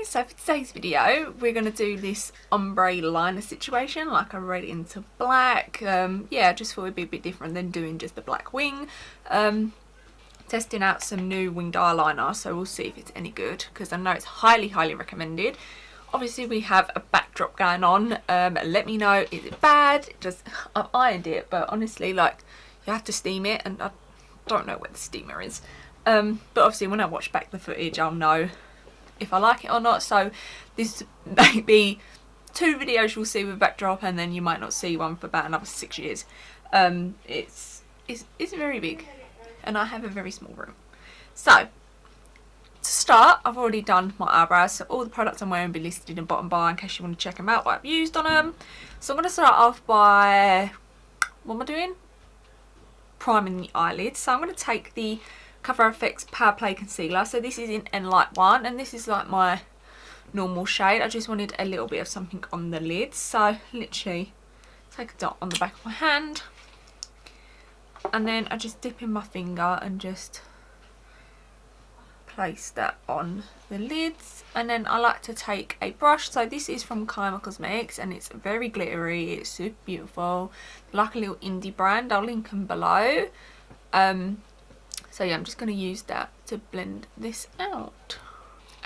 guys, so for today's video we're going to do this ombre liner situation, like a red into black. Yeah, just thought it'd be a bit different than doing just the black wing. Testing out some new winged eyeliner, so we'll see if it's any good, because I know it's highly recommended. Obviously we have a backdrop going on. Let me know, is it bad? I've ironed it, but honestly, like, you have to steam it and I don't know where the steamer is. But obviously when I watch back the footage I'll know if I like it or not. So this may be 2 videos you'll see with backdrop, and then you might not see one for about another 6 years. It's very big and I have a very small room. So to start, I've already done my eyebrows, so all the products I'm wearing will be listed in the bottom bar in case you want to check them out, what I've used on them. So I'm going to start off by, what am I doing? Priming the eyelids. So I'm going to take the Cover FX Power Play Concealer. So this is in N-Light 1 and this is like my normal shade. I just wanted a little bit of something on the lids. So literally take a dot on the back of my hand and then I just dip in my finger and just place that on the lids. And then I like to take a brush. So this is from Cali Cosmetics and it's very glittery, it's super beautiful, like a little indie brand. I'll link them below. So yeah, I'm just going to use that to blend this out.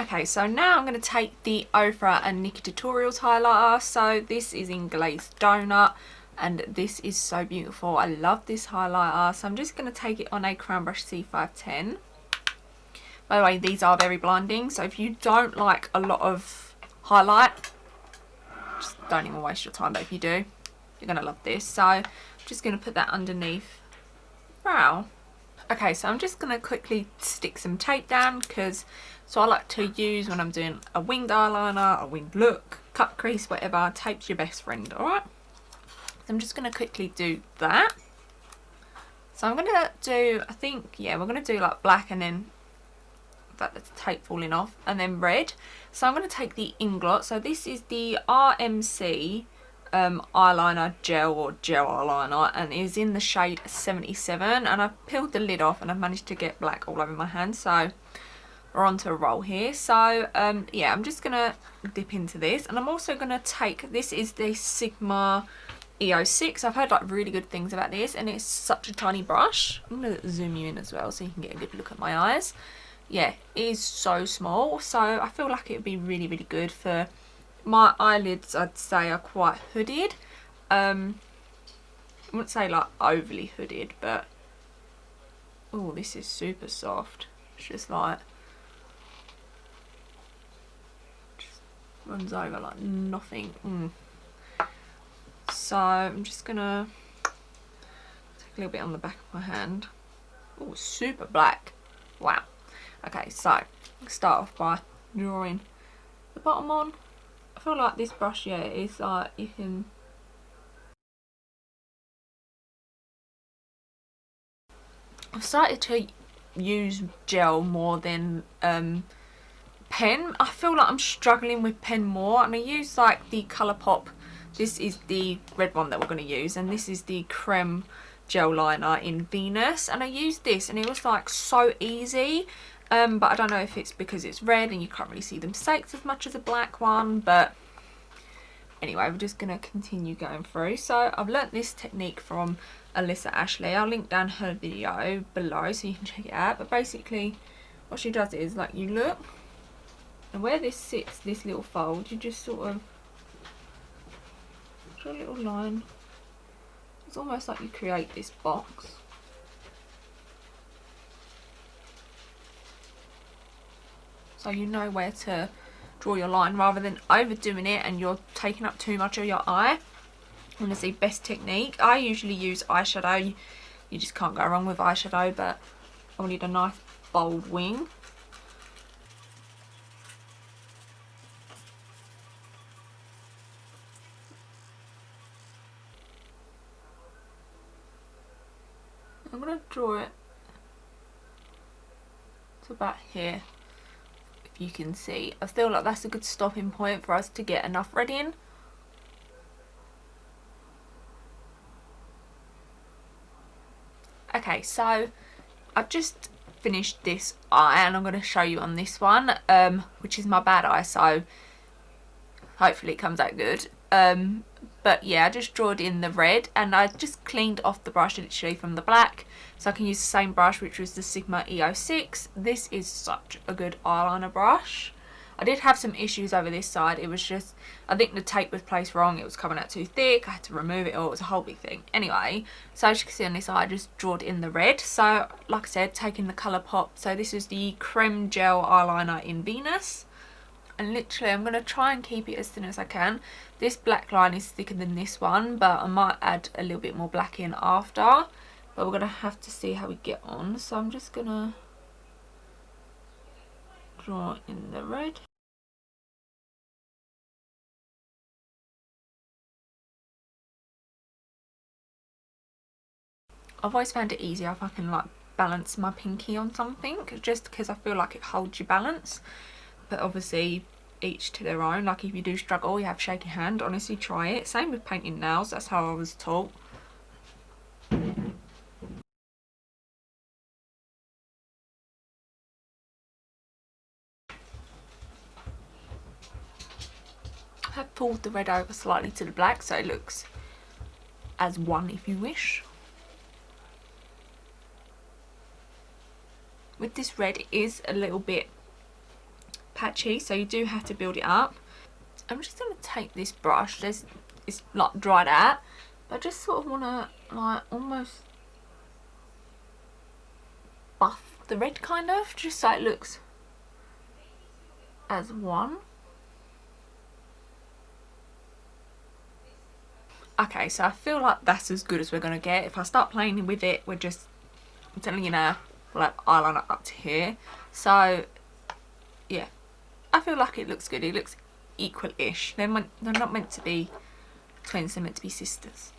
Okay, so now I'm going to take the Ofra and Nikkie Tutorials highlighter. So this is in Glazed Donut and this is so beautiful. I love this highlighter. So I'm just going to take it on a Crown Brush C510. By the way, these are very blinding, so if you don't like a lot of highlight, just don't even waste your time, but if you do, you're going to love this. So I'm just going to put that underneath brow. Okay, so I'm just going to quickly stick some tape down, because so I like to use when I'm doing a winged eyeliner, a winged look, cut crease, whatever. Tape's your best friend, alright? So I'm just going to quickly do that. So I'm going to do, I think, yeah, we're going to do like black and then that's tape falling off, and then red. So I'm going to take the Inglot. So this is the RMC eyeliner gel, or gel eyeliner, and it is in the shade 77, and I've peeled the lid off and I've managed to get black all over my hand, so we're on to a roll here. So yeah, I'm just gonna dip into this, and I'm also gonna take, this is the Sigma EO6. I've heard like really good things about this and it's such a tiny brush. I'm gonna zoom you in as well so you can get a good look at my eyes. Yeah, it is so small, so I feel like it would be really good for my eyelids. I'd say are quite hooded. I wouldn't say like overly hooded, but oh, this is super soft. It's just like, just runs over like nothing. So I'm just gonna take a little bit on the back of my hand. Oh, super black. Wow. Okay, so start off by drawing the bottom on. I feel like this brush, yeah, is like, you can, I've started to use gel more than pen. I feel like I'm struggling with pen more, and I use like the Colourpop. This is the red one that we're going to use, and this is the Crème gel liner in Venus, and I used this and it was like so easy. But I don't know if it's because it's red and you can't really see the mistakes as much as a black one, but anyway, we're just going to continue going through. So I've learnt this technique from Alissa Ashley. I'll link down her video below so you can check it out. But basically what she does is, like, you look, and where this sits, this little fold, you just sort of draw a little line. It's almost like you create this box. So you know where to draw your line rather than overdoing it and you're taking up too much of your eye. Honestly, best technique. I usually use eyeshadow. You just can't go wrong with eyeshadow, but I wanted a nice bold wing. I'm going to draw it to about here. You can see, I feel like that's a good stopping point for us to get enough red in. Okay, so I've just finished this eye, and I'm going to show you on this one, which is my bad eye, so hopefully it comes out good. But yeah, I just drawed in the red, and I just cleaned off the brush literally from the black, so I can use the same brush, which was the Sigma E06. This is such a good eyeliner brush. I did have some issues over this side. It was just, I think the tape was placed wrong. It was coming out too thick. I had to remove it all. It was a whole big thing. Anyway, so as you can see on this eye, I just drawed in the red. So, like I said, taking the Colourpop. So this is the Crème Gel Eyeliner in Venus. And literally, I'm going to try and keep it as thin as I can. This black line is thicker than this one, but I might add a little bit more black in after. But we're going to have to see how we get on. So I'm just going to draw in the red. I've always found it easier if I can like balance my pinky on something, just because I feel like it holds your balance. But obviously each to their own. Like if you do struggle, you have shaky hand, honestly try it. Same with painting nails, that's how I was taught. I've pulled the red over slightly to the black so it looks as one if you wish. With this red, it is a little bit patchy, so you do have to build it up. I'm just going to take this brush, it's like dried out, but I just sort of want to like almost buff the red kind of, just so it looks as one. Okay, so I feel like that's as good as we're going to get. If I start playing with it, we're just, I'm telling you now, we'll have eyeliner up to here. So, yeah, I feel like it looks good. It looks equal-ish. They're not meant to be twins, they're meant to be sisters.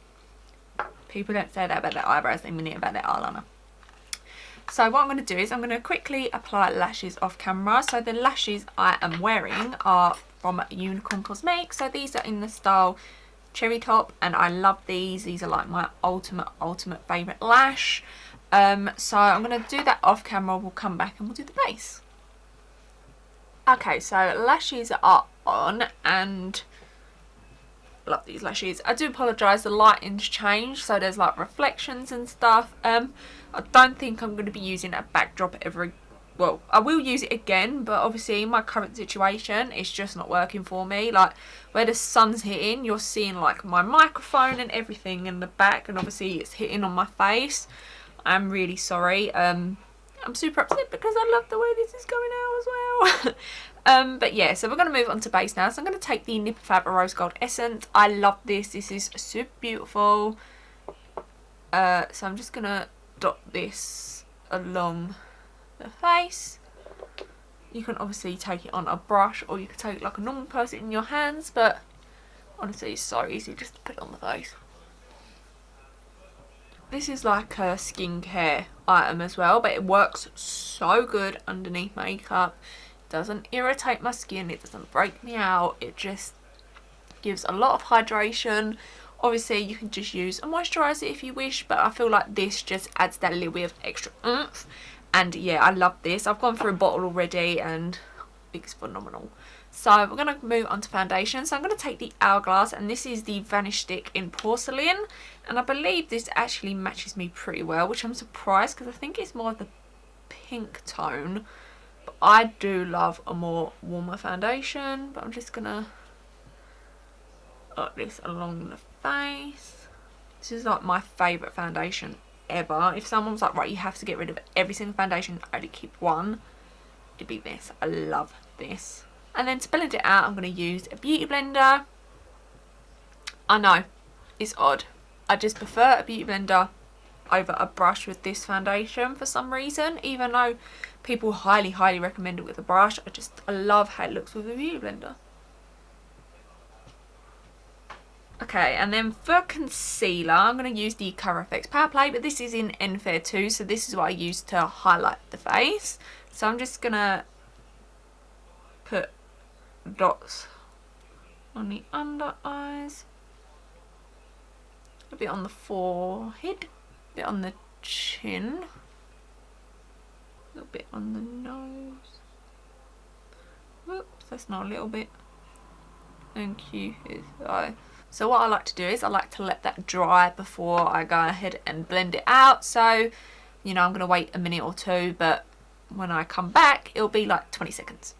People don't say that about their eyebrows, they mean it about their eyeliner. So what I'm going to do is I'm going to quickly apply lashes off camera. So the lashes I am wearing are from Unicorn Cosmetics. So these are in the style Cherry Top, and I love these. These are like my ultimate favourite lash. So I'm going to do that off camera. We'll come back and we'll do the base. Okay, so lashes are on, and love these lashes. I do apologise, the lighting's changed, so there's like reflections and stuff. I don't think I'm going to be using a backdrop ever. Well, I will use it again, but obviously in my current situation, it's just not working for me. Like, where the sun's hitting, you're seeing like my microphone and everything in the back, and obviously it's hitting on my face. I'm really sorry. I'm super upset because I love the way this is going out as well. But yeah, so we're going to move on to base now. So I'm going to take the Nipper Fab Rose Gold Essence. I love this. This is super beautiful. So I'm just going to dot this along the face. You can obviously take it on a brush, or you can take it like a normal person in your hands, but honestly it's so easy just to put it on the face. This is like a skincare item as well, but it works so good underneath makeup. It doesn't irritate my skin, it doesn't break me out, it just gives a lot of hydration. Obviously you can just use a moisturiser if you wish, but I feel like this just adds that little bit of extra oomph. And yeah, I love this. I've gone through a bottle already and it's phenomenal. So we're going to move on to foundation. So I'm going to take the Hourglass, and this is the Vanish stick in Porcelain. And I believe this actually matches me pretty well, which I'm surprised because I think it's more of the pink tone. But I do love a more warmer foundation. But I'm just going to put this along the face. This is like my favourite foundation ever. If someone's like, right, you have to get rid of every single foundation, I only keep one, it'd be this. I love this. And then to blend it out, I'm going to use a beauty blender. I know, it's odd. I just prefer a beauty blender over a brush with this foundation for some reason. Even though people highly recommend it with a brush, I love how it looks with a beauty blender. Okay, and then for concealer, I'm going to use the Colour FX Power Play, but this is in N-Fair 2, so this is what I use to highlight the face. So I'm just going to put dots on the under eyes, a bit on the forehead, a bit on the chin, A little bit on the nose. Whoops, that's not a little bit. Thank you. So what I like to do is I like to let that dry before I go ahead and blend it out. So, you know, I'm going to wait a minute or two, but when I come back, it'll be like 20 seconds.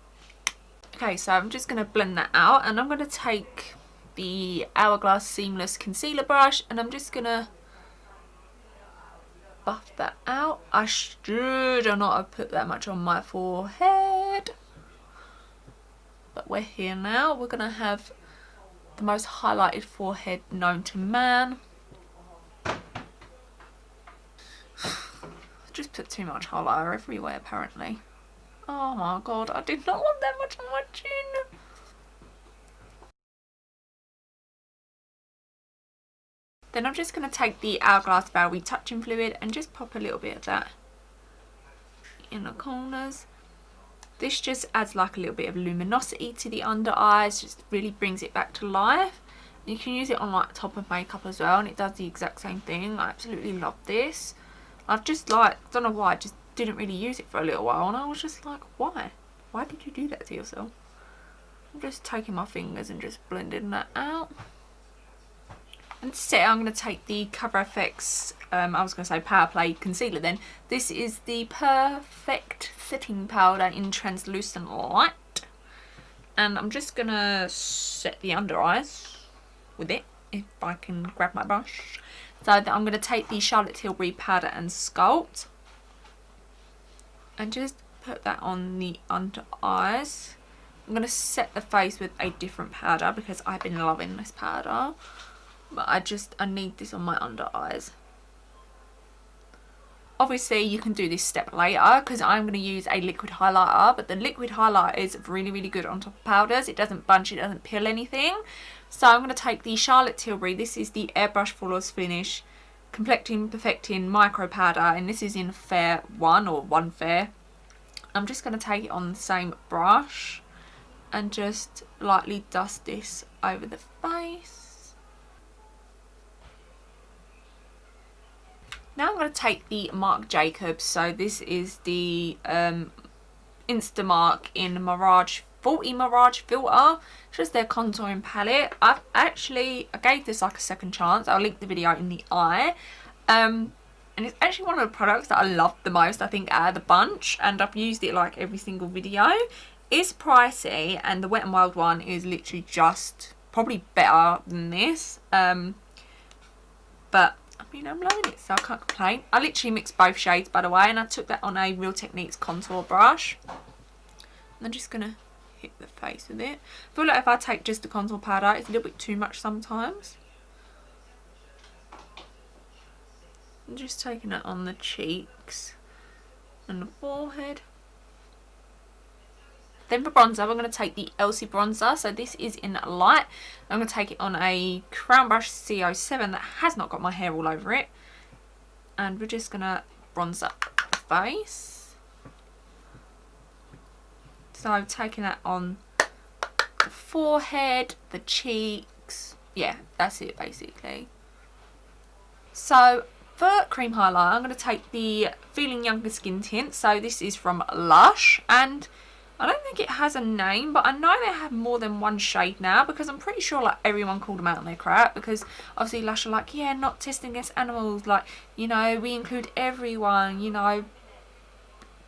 Okay, so I'm just going to blend that out, and I'm going to take the Hourglass Seamless Concealer brush, and I'm just going to buff that out. I should not have put that much on my forehead, but we're here now. We're going to have the most highlighted forehead known to man. Just put too much highlighter everywhere apparently. Oh my god, I did not want that much on my chin. Then I'm just going to take the Hourglass Brow Retouching Fluid and just pop a little bit of that in the corners. This just adds like a little bit of luminosity to the under eyes, just really brings it back to life. You can use it on like top of makeup as well, and it does the exact same thing. I absolutely love this. I've just like, don't know why, I just didn't really use it for a little while, and I was just like, why? Why did you do that to yourself? I'm just taking my fingers and just blending that out. And to set, I'm going to take the Cover FX, I was going to say Power Play Concealer then. This is the Perfect Setting Powder in Translucent Light. And I'm just going to set the under eyes with it, if I can grab my brush. So I'm going to take the Charlotte Tilbury Powder and Sculpt. And just put that on the under eyes. I'm going to set the face with a different powder because I've been loving this powder. But I need this on my under eyes. Obviously you can do this step later because I'm going to use a liquid highlighter, but the liquid highlighter is really, really good on top of powders. It doesn't bunch, it doesn't peel anything. So I'm going to take the Charlotte Tilbury, this is the Airbrush Flawless Finish Complexion Perfecting Micro Powder, and this is in Fair 1 or 1 Fair. I'm just going to take it on the same brush and just lightly dust this over the face. Now I'm going to take the Marc Jacobs, so this is the Instamark in Mirage 40 Mirage filter. It's just their contouring palette. I gave this like a second chance. I'll link the video in the eye. And it's actually one of the products that I love the most, I think, out of the bunch. And I've used it like every single video. It's pricey, and the Wet n Wild one is literally just probably better than this. But I mean, I'm loving it, so I can't complain. I literally mixed both shades, by the way, and I took that on a Real Techniques contour brush. And I'm just going to hit the face with it. I feel like if I take just the contour powder, it's a little bit too much sometimes. I'm just taking it on the cheeks and the forehead. Then for bronzer, I'm going to take the Elcie bronzer. So this is in light. I'm going to take it on a Crown Brush CO7 that has not got my hair all over it. And we're just going to bronze up the face. So I'm taking that on the forehead, the cheeks. Yeah, that's it basically. So for cream highlight, I'm going to take the Feeling Younger Skin Tint. So this is from Lush, and I don't think it has a name, but I know they have more than one shade now, because I'm pretty sure like everyone called them out on their crap, because obviously Lush are like, yeah, not testing against animals, like, you know, we include everyone, you know,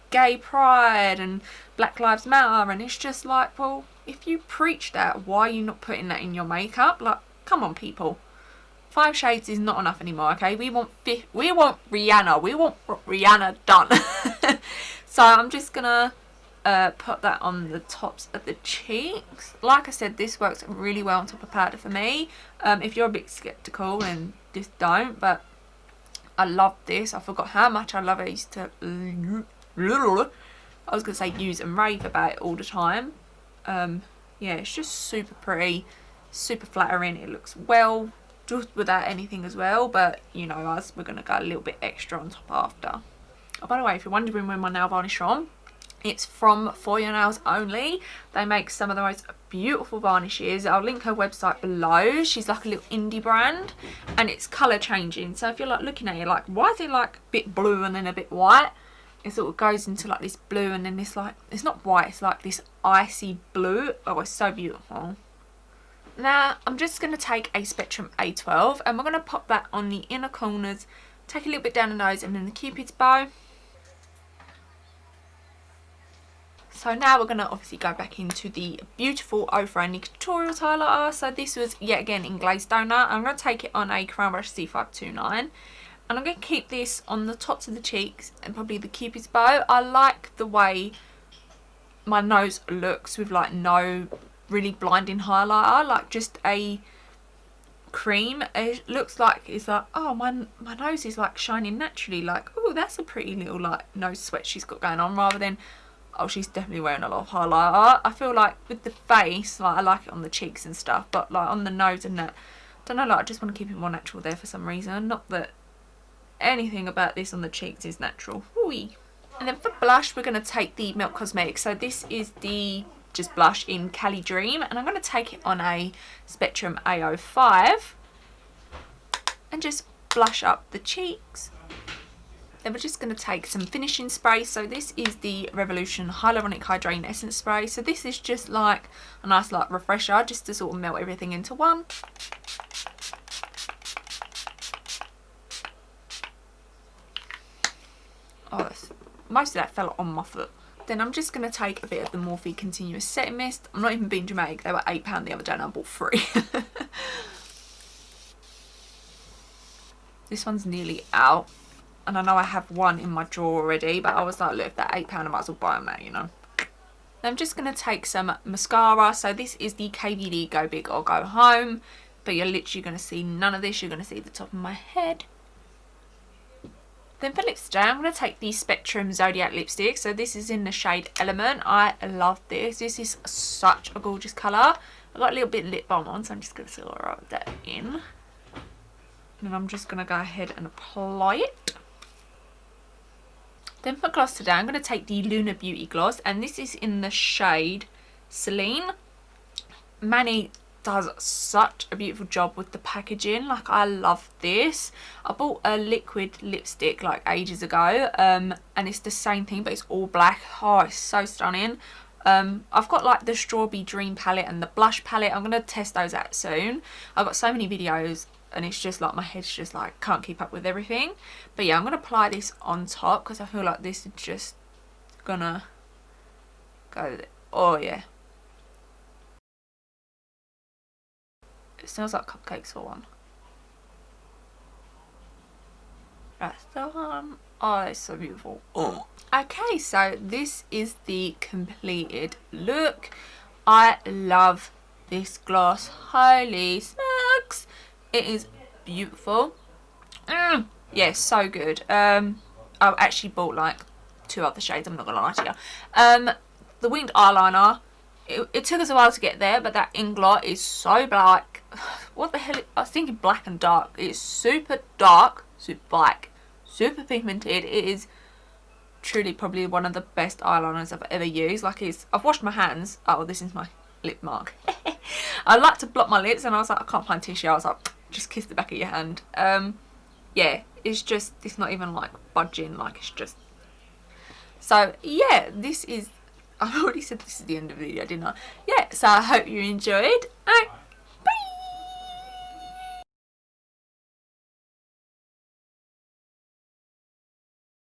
gay pride and Black Lives Matter, and it's just like, well, if you preach that, why are you not putting that in your makeup? Like, come on people. 5 shades is not enough anymore, okay? We want Rihanna. We want Rihanna done. So I'm just gonna put that on the tops of the cheeks. Like I said, this works really well on top of powder for me. If you're a bit skeptical, then just don't, but I love this. I forgot how much I love it. I used to, I was gonna say use and rave about it all the time. Yeah, it's just super pretty, super flattering. It looks well just without anything as well, but you know us, we're gonna go a little bit extra on top after. Oh, by the way, if you're wondering when my nail varnish is from, it's from For Your Nails Only. They make some of the most beautiful varnishes. I'll link her website below. She's like a little indie brand, and it's colour changing. So if you're like looking at it like, why is it like a bit blue and then a bit white? it sort of goes into like this blue, and then it's like, it's not white, it's like this icy blue. Oh, it's so beautiful. Now I'm just going to take a Spectrum A12 and we're going to pop that on the inner corners, take a little bit down the nose and then the Cupid's bow. So now we're going to obviously go back into the beautiful Ofra Nikkie Tutorials highlighter. So this was yet again in Glazed Donut. I'm going to take it on a Crown Brush C529. And I'm going to keep this on the tops of the cheeks and probably the Cupid's bow. I like the way my nose looks with like no really blinding highlighter, like just a cream. It looks like, it's like, oh, my nose is like shining naturally, like, oh, that's a pretty little like nose sweat she's got going on, rather than, oh, she's definitely wearing a lot of highlighter. I feel like with the face, like I like it on the cheeks and stuff, but like on the nose and that, I don't know, like I just want to keep it more natural there for some reason. Not that anything about this on the cheeks is natural. Ooh. And then for blush, we're going to take the Milk Cosmetics. So this is the just blush in Cali Dream, and I'm going to take it on a Spectrum A05 and just blush up the cheeks. Then we're just going to take some finishing spray. So this is the Revolution Hyaluronic Hydrating Essence Spray. So this is just like a nice like refresher, just to sort of melt everything into one. Oh, most of that fell on my foot. Then I'm just going to take a bit of the Morphe Continuous Setting Mist. I'm not even being dramatic, they were £8 the other day and I bought 3. This one's nearly out. And I know I have one in my drawer already, but I was like, look, if they're £8, I might as well buy them now, you know. I'm just going to take some mascara. So this is the KVD Go Big or Go Home. But you're literally going to see none of this. You're going to see the top of my head. Then for lipstick, I'm going to take the Spectrum Zodiac lipstick. So this is in the shade Element. I love this. This is such a gorgeous colour. I've got a little bit of lip balm on, so I'm just going to sort of rub that in. And I'm just going to go ahead and apply it. Then for gloss today, I'm going to take the Luna Beauty Gloss. And this is in the shade Celine. Manny does such a beautiful job with the packaging. Like, I love this. I bought a liquid lipstick like ages ago, and it's the same thing, but it's all black. Oh, it's so stunning. I've got like the Strawberry Dream palette and the blush palette. I'm gonna test those out soon. I've got so many videos and it's just like my head's just like can't keep up with everything. But yeah, I'm gonna apply this on top because I feel like this is just gonna go. Oh yeah. It smells like cupcakes for one. That's the one. Oh, it's so beautiful. Oh. Okay, so this is the completed look. I love this gloss. Holy smokes. It is beautiful. Yeah, so good. I've actually bought like 2 other shades, I'm not gonna lie to you. The winged eyeliner. It took us a while to get there, but that Inglot is so black. What the hell? I was thinking black and dark. It's super dark, super black, super pigmented. It is truly probably one of the best eyeliners I've ever used. Like, I've washed my hands. Oh, this is my lip mark. I like to block my lips, and I was like, I can't find tissue. I was like, just kiss the back of your hand. Yeah, it's not even like budging. Like, it's just. So yeah, this is. I've already said this is the end of the video, didn't I? Yeah, so I hope you enjoyed.